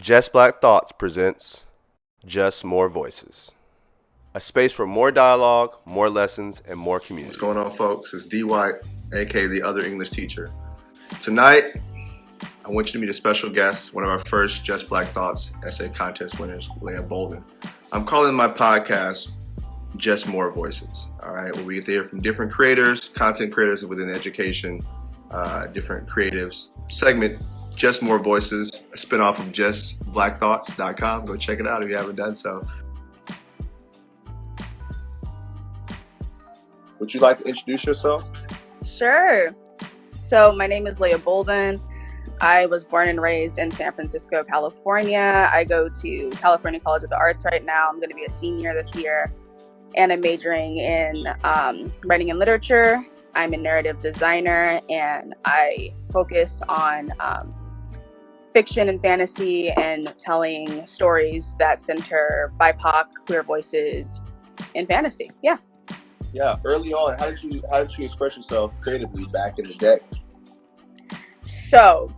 Just Black Thoughts presents Just More Voices, a space for more dialogue, more lessons, and more community. What's going on, folks? It's D. White, aka the other English teacher. Tonight, I want you to meet a special guest, one of our first Just Black Thoughts essay contest winners, Layia Bolden. I'm calling my podcast Just More Voices, all right, where we get to hear from different creators, content creators within education, different creatives. Segment Just More Voices, a spinoff of justblackthoughts.com. Go check it out if you haven't done so. Would you like to introduce yourself? Sure. So my name is Layia Bolden. I was born and raised in San Francisco, California. I go to California College of the Arts right now. I'm going to be a senior this year. And I'm majoring in writing and literature. I'm a narrative designer, and I focus on fiction and fantasy and telling stories that center BIPOC, queer voices in fantasy. Yeah. Yeah. Early on, how did you express yourself creatively back in the day? So,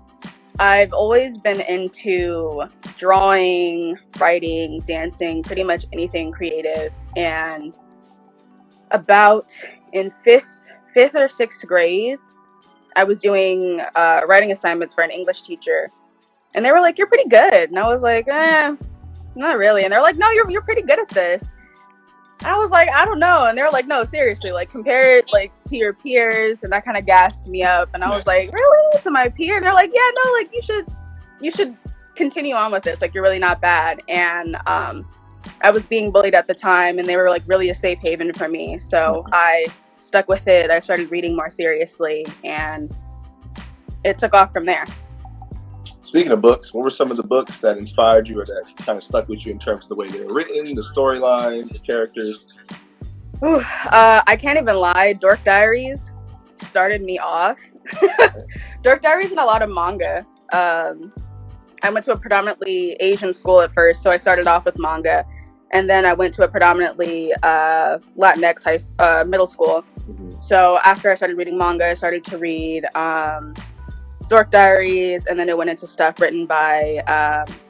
I've always been into drawing, writing, dancing, pretty much anything creative. And about in fifth or sixth grade, I was doing writing assignments for an English teacher, and they were like, "You're pretty good," and I was like, "Not really." And they're like, "No, you're pretty good at this." And I was like, "I don't know," and they were like, "No, seriously, like compare it like to your peers," and that kind of gassed me up. And I was like, "Really? To my peer?" And they're like, "Yeah, no, like you should continue on with this. Like you're really not bad." And I was being bullied at the time, and they were like really a safe haven for me. So I stuck with it. I started reading more seriously, and it took off from there. Speaking of books, what were some of the books that inspired you or that kind of stuck with you in terms of the way they were written, the storyline, the characters? I can't even lie. Dork Diaries started me off. Dork Diaries and a lot of manga. I went to a predominantly Asian school at first, so I started off with manga. And then I went to a predominantly Latinx middle school. Mm-hmm. So after I started reading manga, I started to read Dork Diaries, and then it went into stuff written by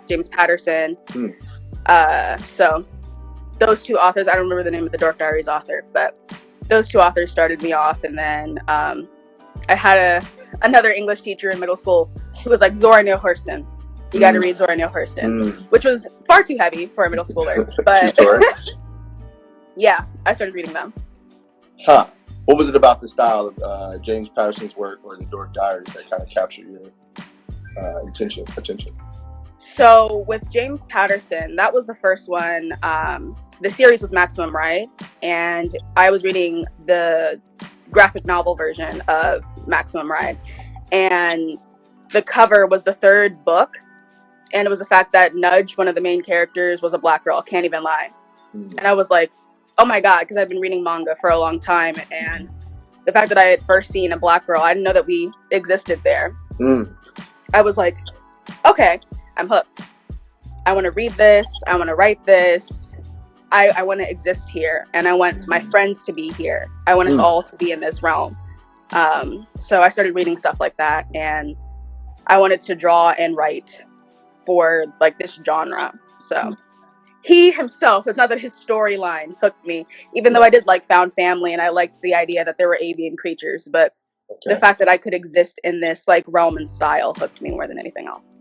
James Patterson. So those two authors, I don't remember the name of the Dork Diaries author, but those two authors started me off. And then I had another English teacher in middle school who was like, Zora Neale Hurston. You got to read Zora Neale Hurston, which was far too heavy for a middle schooler. But yeah, I started reading them. Huh. What was it about the style of James Patterson's work or the Dork Diaries that kind of captured your attention? So with James Patterson, that was the first one. The series was Maximum Ride, and I was reading the graphic novel version of Maximum Ride. And the cover was the third book, and it was the fact that Nudge, one of the main characters, was a black girl. Can't even lie. And I was like, oh my God, because I've been reading manga for a long time, and the fact that I had first seen a black girl, I didn't know that we existed there. I was like, okay, I'm hooked. I want to read this. I want to write this. I want to exist here, and I want my friends to be here. I want us all to be in this realm. So I started reading stuff like that, and I wanted to draw and write for like this genre. So he himself, it's not that his storyline hooked me, even though I did like Found Family and I liked the idea that there were avian creatures, but the fact that I could exist in this like realm and style hooked me more than anything else.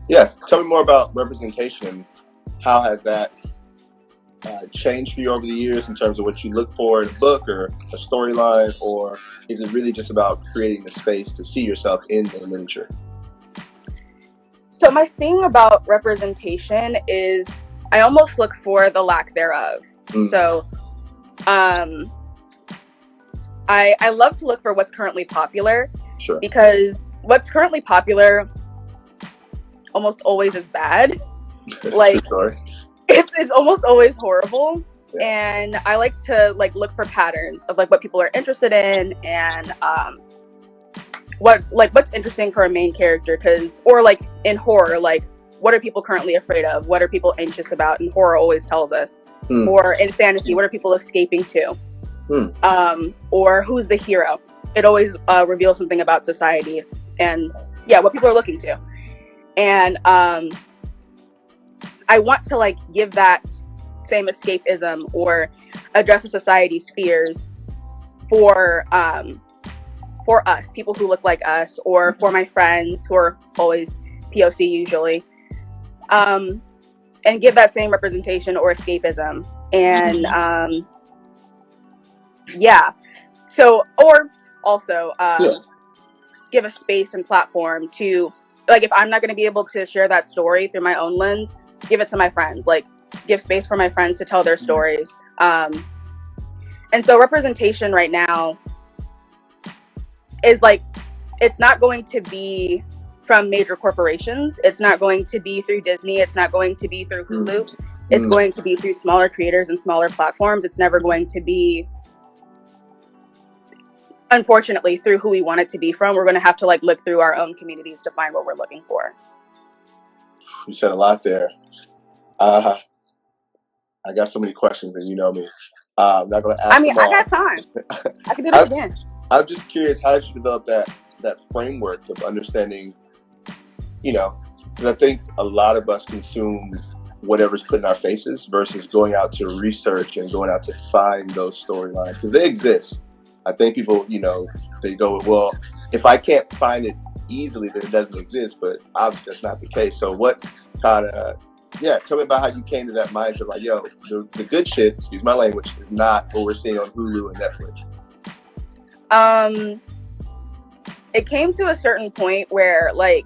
Yes. Tell me more about representation. How has that changed for you over the years in terms of what you look for in a book or a storyline, or is it really just about creating the space to see yourself in the literature? So my thing about representation is I almost look for the lack thereof. So I love to look for what's currently popular. Sure. Because what's currently popular almost always is bad. Like it's almost always horrible. Yeah. And I like to like look for patterns of like what people are interested in, and what's interesting for a main character, or like in horror, like what are people currently afraid of? What are people anxious about? And horror always tells us. Or in fantasy, what are people escaping to? Or who's the hero? It always reveals something about society and what people are looking to. And I want to like give that same escapism or address the society's fears for us, people who look like us, or for my friends who are always POC usually, and give that same representation or escapism. And yeah, so, or also give a space and platform to, like, if I'm not going to be able to share that story through my own lens, give it to my friends, like give space for my friends to tell their stories. And so representation right now is like, it's not going to be from major corporations. It's not going to be through Disney. It's not going to be through Hulu. It's going to be through smaller creators and smaller platforms. It's never going to be, unfortunately, through who we want it to be from. We're going to have to like look through our own communities to find what we're looking for. You said a lot there. I got so many questions, and you know me. I'm not going to ask them all. I got time. I can do this again. I'm just curious, how did you develop that framework of understanding, you know, because I think a lot of us consume whatever's put in our faces versus going out to research and going out to find those storylines, because they exist. I think people, you know, they go, well, if I can't find it easily, then it doesn't exist, but obviously that's not the case. So what kind of, tell me about how you came to that mindset, like, yo, the good shit, excuse my language, is not what we're seeing on Hulu and Netflix. It came to a certain point where, like,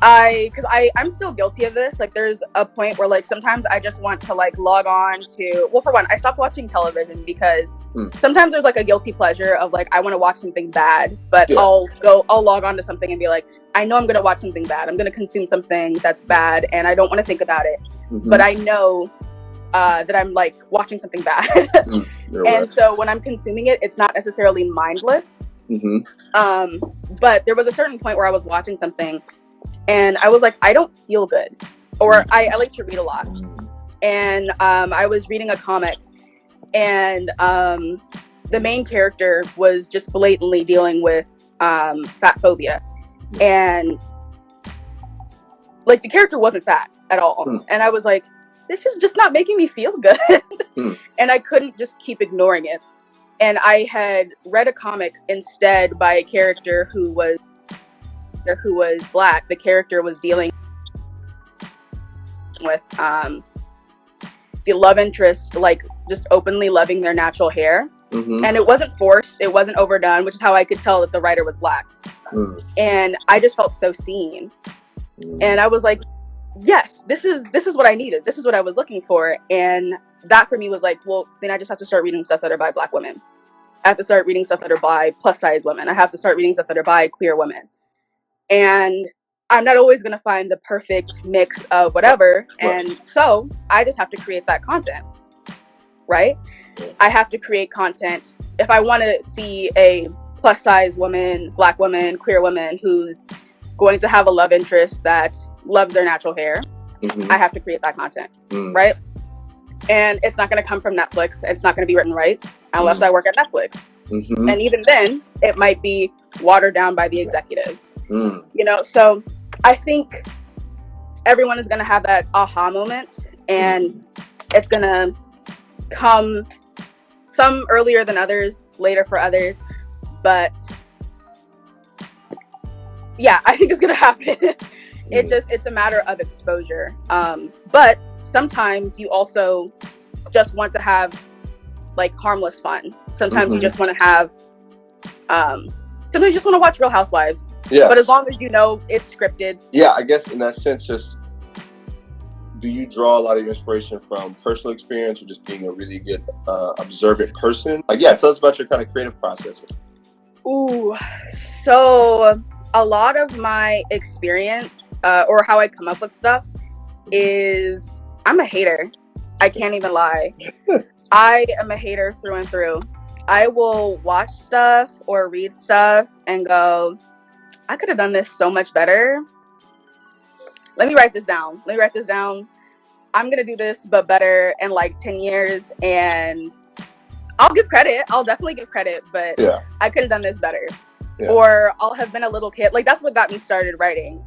I'm still guilty of this. Like, there's a point where, like, sometimes I just want to, like, log on to, well, for one, I stopped watching television because sometimes there's, like, a guilty pleasure of, like, I want to watch something bad, but I'll log on to something and be like, I know I'm going to watch something bad. I'm going to consume something that's bad, and I don't want to think about it. But I know that I'm, like, watching something bad. And so when I'm consuming it, it's not necessarily mindless. But there was a certain point where I was watching something, and I was like, I don't feel good. Or I like to read a lot. And I was reading a comic, and the main character was just blatantly dealing with fat phobia. And, like, the character wasn't fat at all. And I was like, this is just not making me feel good. And I couldn't just keep ignoring it. And I had read a comic instead by a character who was Black. The character was dealing with the love interest, like, just openly loving their natural hair. And it wasn't forced, it wasn't overdone, which is how I could tell that the writer was Black. And I just felt so seen. And I was like, yes, this is what I needed. This is what I was looking for. And that for me was like, well, then I just have to start reading stuff that are by Black women. I have to start reading stuff that are by plus size women. I have to start reading stuff that are by queer women. And I'm not always going to find the perfect mix of whatever. And so I just have to create that content, right? I have to create content. If I want to see a plus size woman, Black woman, queer woman who's going to have a love interest that loves their natural hair, I have to create that content, right? And it's not going to come from Netflix. It's not going to be written right unless I work at Netflix. And even then, it might be watered down by the executives. You know, so I think everyone is going to have that aha moment, and it's going to come some earlier than others, later for others. But yeah, I think it's going to happen. It's a matter of exposure. But sometimes you also just want to have, like, harmless fun. Sometimes you just want to have, sometimes you just want to watch Real Housewives. But as long as you know it's scripted. Yeah, I guess in that sense, just, do you draw a lot of your inspiration from personal experience or just being a really good observant person? Like, tell us about your kind of creative process. Ooh, so a lot of my experience or how I come up with stuff is, I'm a hater. I can't even lie. I am a hater through and through. I will watch stuff or read stuff and go, I could have done this so much better. Let me write this down. I'm going to do this, but better in like 10 years. And I'll give credit. I'll definitely give credit, but I could have done this better. Or I'll have been a little kid. Like, that's what got me started writing.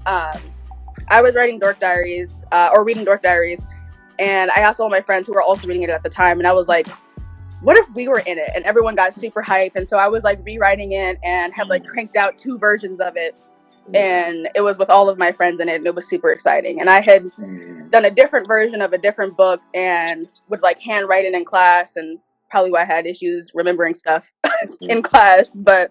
I was writing Dork Diaries, or reading Dork Diaries, and I asked all my friends who were also reading it at the time, and I was like, what if we were in it? And everyone got super hype, and so I was like rewriting it and had like cranked out 2 versions of it, and it was with all of my friends in it, and it was super exciting. And I had done a different version of a different book and would like handwrite it in class, and probably why I had issues remembering stuff in class, but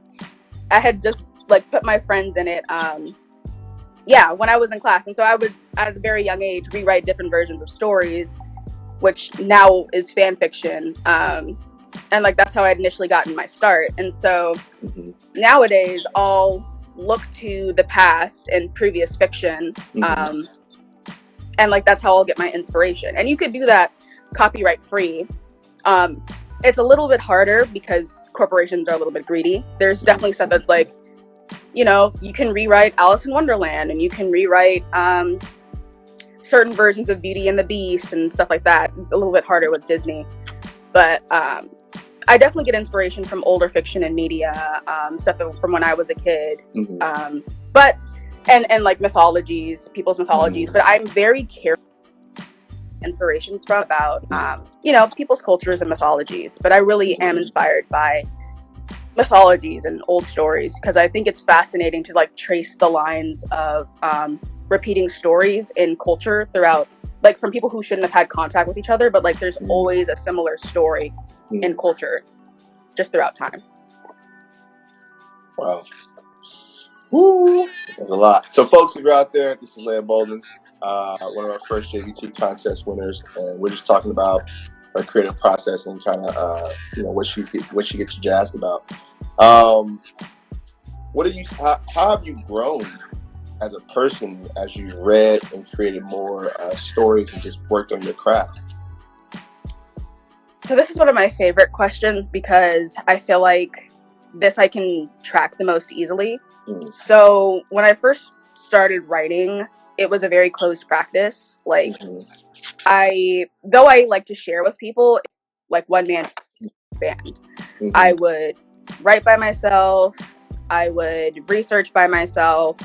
I had just like put my friends in it when I was in class. And so I would, at a very young age, rewrite different versions of stories, which now is fan fiction. And like that's how I had initially gotten my start. And so nowadays I'll look to the past and previous fiction, and like that's how I'll get my inspiration. And you could do that copyright free. It's a little bit harder because corporations are a little bit greedy. There's definitely stuff that's like, you know, you can rewrite Alice in Wonderland, and you can rewrite certain versions of Beauty and the Beast and stuff like that. It's a little bit harder with Disney, but I definitely get inspiration from older fiction and media, stuff from when I was a kid, but and like mythologies, people's mythologies. But I'm very careful inspirations from about you know, people's cultures and mythologies. But I really am inspired by mythologies and old stories because I think it's fascinating to like trace the lines of repeating stories in culture throughout, like from people who shouldn't have had contact with each other, but like there's always a similar story in culture just throughout time. Wow. Woo! There's a lot. So folks, if you're out there, this is Layia Bolden, one of our first JVT contest winners, and we're just talking about her creative process and kind of you know, what she gets jazzed about. How have you grown as a person as you read and created more stories and just worked on your craft? So this is one of my favorite questions because I feel like this I can track the most easily. So when I first started writing, it was a very closed practice. Like though I like to share with people, like one man band, I would write by myself, I would research by myself,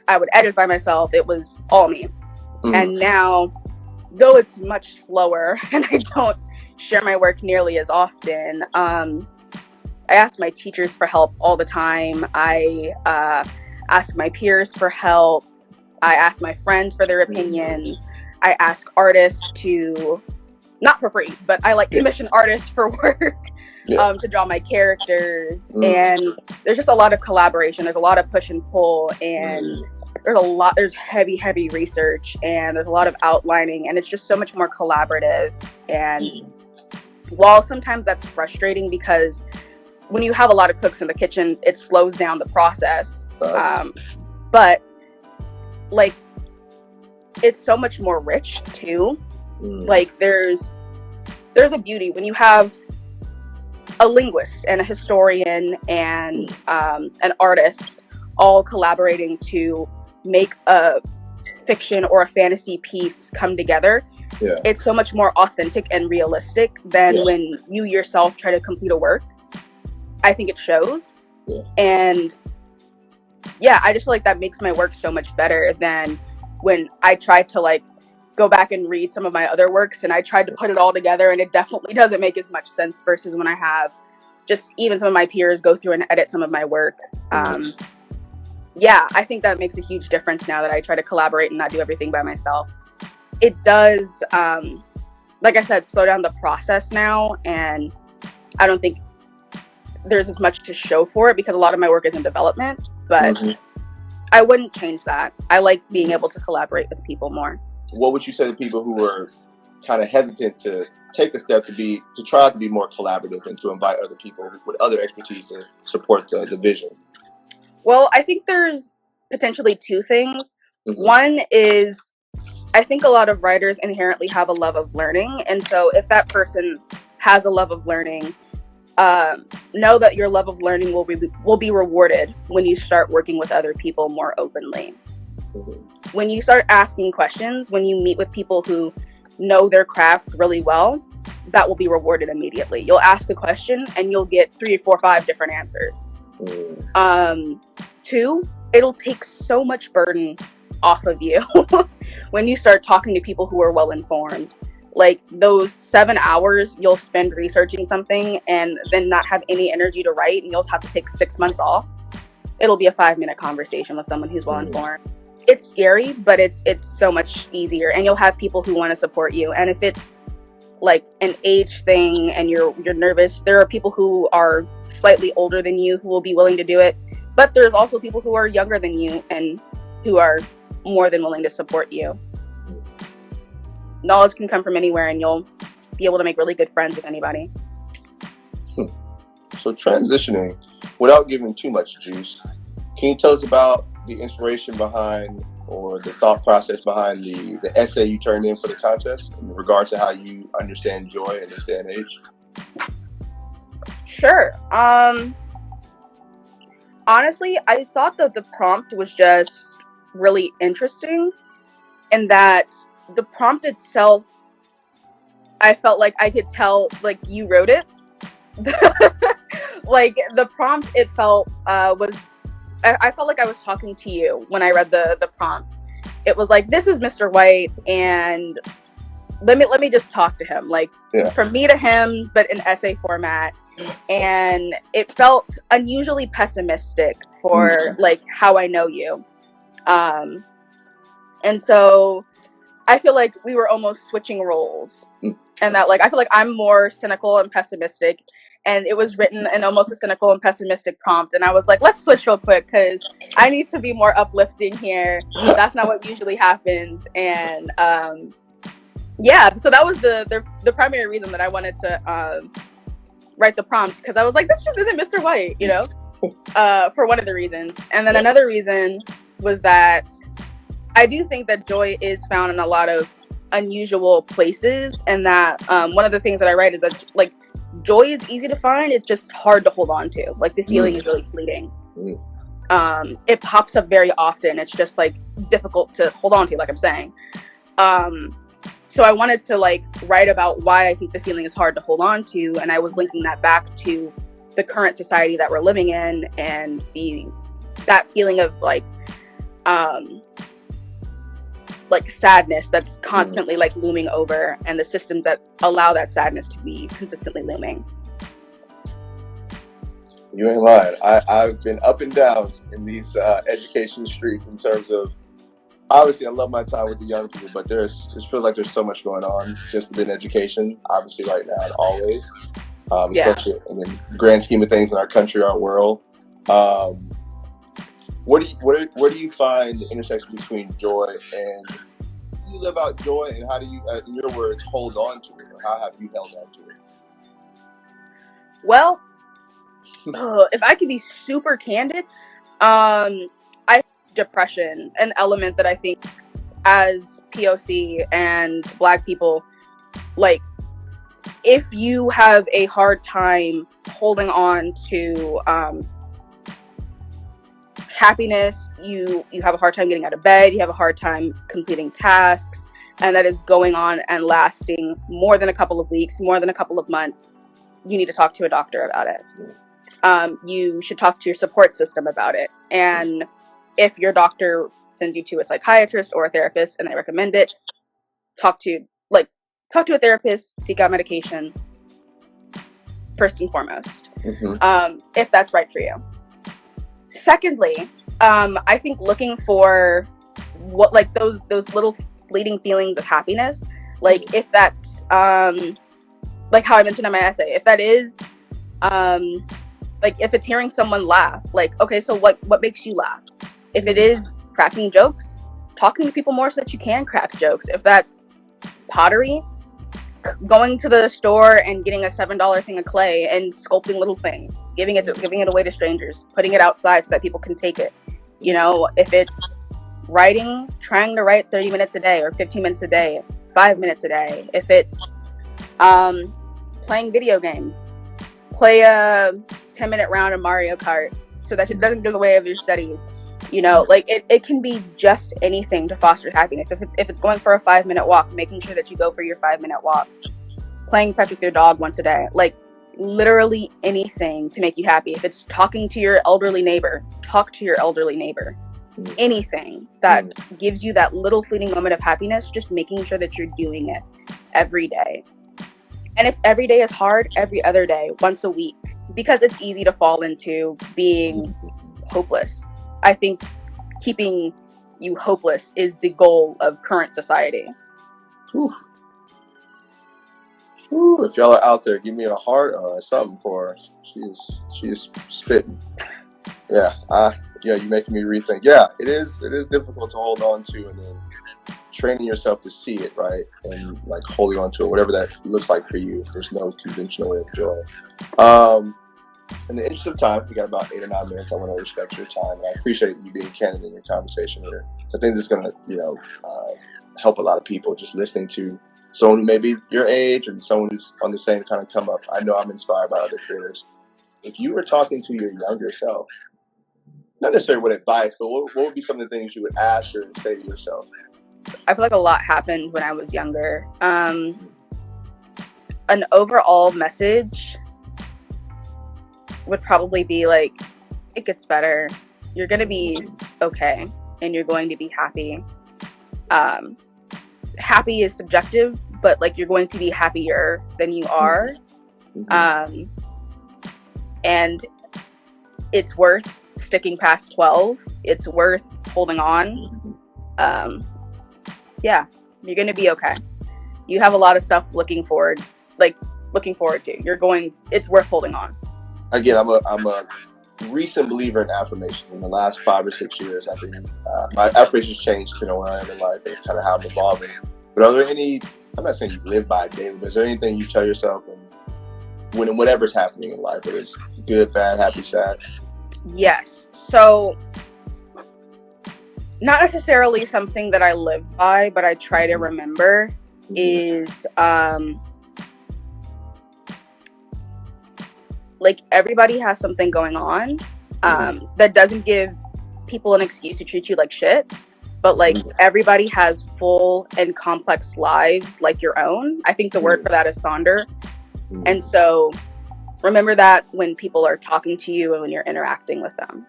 I would edit by myself. It was all me. And now, though it's much slower and I don't share my work nearly as often, I ask my teachers for help all the time. I ask my peers for help. I ask my friends for their opinions. I ask artists to, not for free, but I like commission artists for work to draw my characters. And there's just a lot of collaboration. There's a lot of push and pull, and there's heavy research, and there's a lot of outlining, and it's just so much more collaborative. And while sometimes that's frustrating because when you have a lot of cooks in the kitchen, it slows down the process. But like, it's so much more rich too. Like there's a beauty when you have a linguist and a historian and an artist all collaborating to make a fiction or a fantasy piece come together. It's so much more authentic and realistic than when you yourself try to complete a work. I think it shows. And I just feel like that makes my work so much better than when I try to like go back and read some of my other works and I tried to put it all together, and it definitely doesn't make as much sense versus when I have just even some of my peers go through and edit some of my work. I think that makes a huge difference now that I try to collaborate and not do everything by myself. It does, like I said, slow down the process now, and I don't think there's as much to show for it because a lot of my work is in development, but I wouldn't change that. I like being able to collaborate with people more. What would you say to people who are kind of hesitant to take the step to try to be more collaborative and to invite other people with other expertise to support the vision? Well, I think there's potentially 2 things. One is, I think a lot of writers inherently have a love of learning. And so if that person has a love of learning, know that your love of learning will be rewarded when you start working with other people more openly. When you start asking questions, when you meet with people who know their craft really well, that will be rewarded immediately. You'll ask a question and you'll get 3, 4, 5 different answers. 2, it'll take so much burden off of you when you start talking to people who are well informed. Like those 7 hours you'll spend researching something and then not have any energy to write, and you'll have to take 6 months off. It'll be a 5-minute conversation with someone who's well informed. It's scary, but it's so much easier, and you'll have people who want to support you. And if it's like an age thing and you're nervous, there are people who are slightly older than you who will be willing to do it, but there's also people who are younger than you and who are more than willing to support you. Knowledge can come from anywhere, and you'll be able to make really good friends with anybody. So transitioning, without giving too much juice, can you tell us about the inspiration behind, or the thought process behind the essay you turned in for the contest in regards to how you understand joy in this day and age? Sure. Honestly, I thought that the prompt was just really interesting, in that the prompt itself, I felt like I could tell, like, you wrote it. Like, the prompt, it felt, I felt like I was talking to you when I read the prompt. It was like, this is Mr. White, and let me just talk to him, like, from me to him, but in essay format. And it felt unusually pessimistic for like how I know you. And so I feel like we were almost switching roles, and that, like, I feel like I'm more cynical and pessimistic, and it was written in almost a cynical and pessimistic prompt, and I was like, let's switch real quick because I need to be more uplifting here. That's not what usually happens. And yeah, so that was the primary reason that I wanted to write the prompt, because I was like, this just isn't Mr. White, you know, for one of the reasons. And then another reason was that I do think that joy is found in a lot of unusual places, and that one of the things that I write is that, like, joy is easy to find, it's just hard to hold on to. Like, the feeling is really fleeting. It pops up very often, it's just like difficult to hold on to, like I'm saying. So I wanted to, like, write about why I think the feeling is hard to hold on to, and I was linking that back to the current society that we're living in, and that feeling of like sadness that's constantly like looming over, and the systems that allow that sadness to be consistently looming. You ain't lying. I've been up and down in these education streets in terms of, obviously I love my time with the young people, but it feels like there's so much going on just within education, obviously right now and always, especially in the grand scheme of things in our country, our world. Where do you find the intersection between joy and, you live out joy, and how do you, in your words, hold on to it, or how have you held on to it? Well, if I could be super candid, I depression, an element that I think as POC and Black people, like, if you have a hard time holding on to happiness, you have a hard time getting out of bed, you have a hard time completing tasks, and that is going on and lasting more than a couple of weeks, more than a couple of months, you need to talk to a doctor about it. You should talk to your support system about it. And if your doctor sends you to a psychiatrist or a therapist and they recommend it, talk to a therapist, seek out medication first and foremost, if that's right for you. Secondly, I think looking for what, like, those little fleeting feelings of happiness, like, if that's like how I mentioned in my essay, if that is like, if it's hearing someone laugh, like, okay, so what makes you laugh? If it is cracking jokes, talking to people more so that you can crack jokes. If that's pottery, going to the store and getting a $7 thing of clay and sculpting little things, giving it away to strangers, putting it outside so that people can take it. You know, if it's writing, trying to write 30 minutes a day or 15 minutes a day, 5 minutes a day. If it's playing video games, play a 10-minute round of Mario Kart so that it doesn't get in the way of your studies. You know, like, it can be just anything to foster happiness. If it's going for a 5-minute walk, making sure that you go for your 5-minute walk, playing fetch with your dog once a day, like, literally anything to make you happy. If it's talking to your elderly neighbor, talk to your elderly neighbor. anything that gives you that little fleeting moment of happiness, just making sure that you're doing it every day. And if every day is hard, every other day, once a week, because it's easy to fall into being hopeless. I think keeping you hopeless is the goal of current society. Whew. Whew. If y'all are out there, give me a heart or something for her. She is spitting. Yeah, you're making me rethink. Yeah, it is difficult to hold on to, and then training yourself to see it, right? And like holding on to it, whatever that looks like for you. There's no conventional way of joy. In the interest of time, we got about 8 or 9 minutes. I want to respect your time, and I appreciate you being candid in your conversation here. I think this is going to, help a lot of people just listening to someone who may be your age and someone who's on the same kind of come up. I know I'm inspired by other creators. If you were talking to your younger self, not necessarily what advice, but what would be some of the things you would ask or say to yourself? I feel like a lot happened when I was younger. An overall message would probably be like, it gets better. You're going to be okay, and you're going to be happy. Happy is subjective, but like you're going to be happier than you are. And it's worth sticking past 12. It's worth holding on. Yeah, you're going to be okay. You have a lot of stuff looking forward to. It's worth holding on. Again, I'm a recent believer in affirmation. In the last 5 or 6 years, I think my affirmations changed, where I am in life and kind of how I'm evolving. But are there any? I'm not saying you live by it daily, but is there anything you tell yourself when whatever's happening in life, whether it's good, bad, happy, sad? Yes. So, not necessarily something that I live by, but I try to remember is like everybody has something going on that doesn't give people an excuse to treat you like shit, but like everybody has full and complex lives like your own. I think the word for that is sonder. And so remember that when people are talking to you and when you're interacting with them.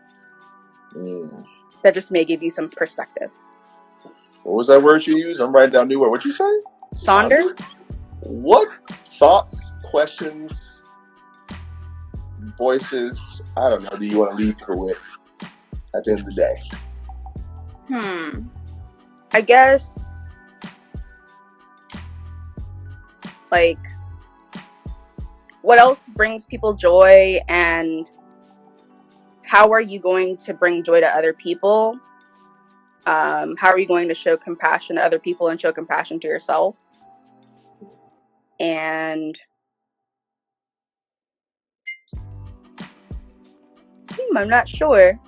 That just may give you some perspective. What was that word you used? I'm writing down a new word. What'd you say? Sonder? What thoughts, questions, voices, I don't know, do you want to leave people with at the end of the day? I guess like what else brings people joy, and how are you going to bring joy to other people? How are you going to show compassion to other people and show compassion to yourself? And I'm not sure.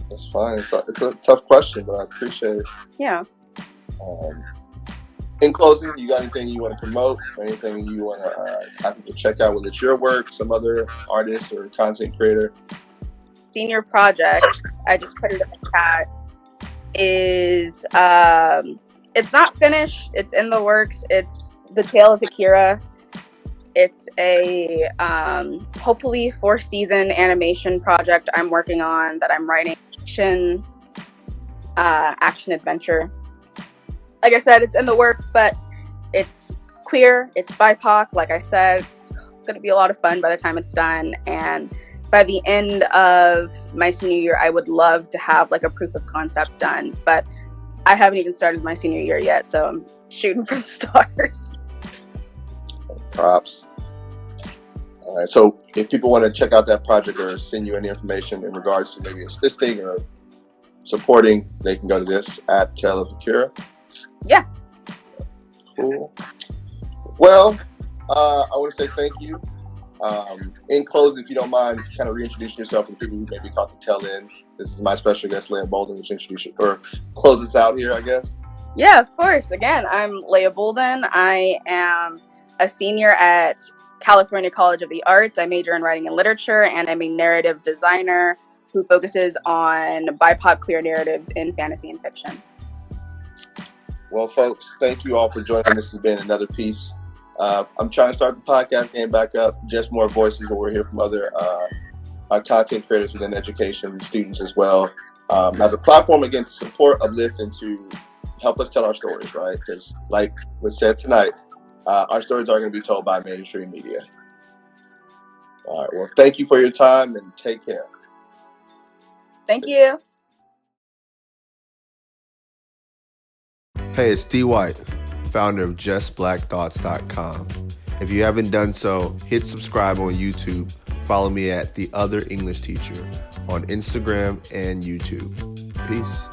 That's fine. It's a tough question, but I appreciate it. Yeah. In closing, you got anything you want to promote? Anything you want to have people check out, whether it's your work, some other artist or content creator? Senior project, I just put it in the chat, is it's not finished, it's in the works. It's The Tale of Akira. It's a hopefully 4-season animation project I'm working on that I'm writing. Action adventure. Like I said, it's in the works, but it's queer, it's BIPOC. Like I said, it's going to be a lot of fun by the time it's done. And by the end of my senior year, I would love to have like a proof of concept done, but I haven't even started my senior year yet, so I'm shooting for the stars. Props. All right, so if people want to check out that project or send you any information in regards to maybe assisting or supporting, they can go to this at Tale of Akira. Yeah. Cool. Well, I want to say thank you. In closing, if you don't mind, kind of reintroducing yourself to people who maybe caught the tail end. This is my special guest, Layia Bolden, which introduce you or close us out here, I guess. Yeah, of course. Again, I'm Layia Bolden. I am a senior at California College of the Arts. I major in writing and literature, and I'm a narrative designer who focuses on BIPOC queer narratives in fantasy and fiction. Well, folks, thank you all for joining. This has been another piece. I'm trying to start the podcast game back up. Just more voices, but we're here from other content creators within education, students as well. as a platform, again, to support, uplift, and to help us tell our stories, right? Because like was said tonight, our stories are going to be told by mainstream media. All right, well, thank you for your time and take care. Thank you. Hey, it's D White, founder of JustBlackThoughts.com. If you haven't done so, hit subscribe on YouTube. Follow me at The Other English Teacher on Instagram and YouTube. Peace.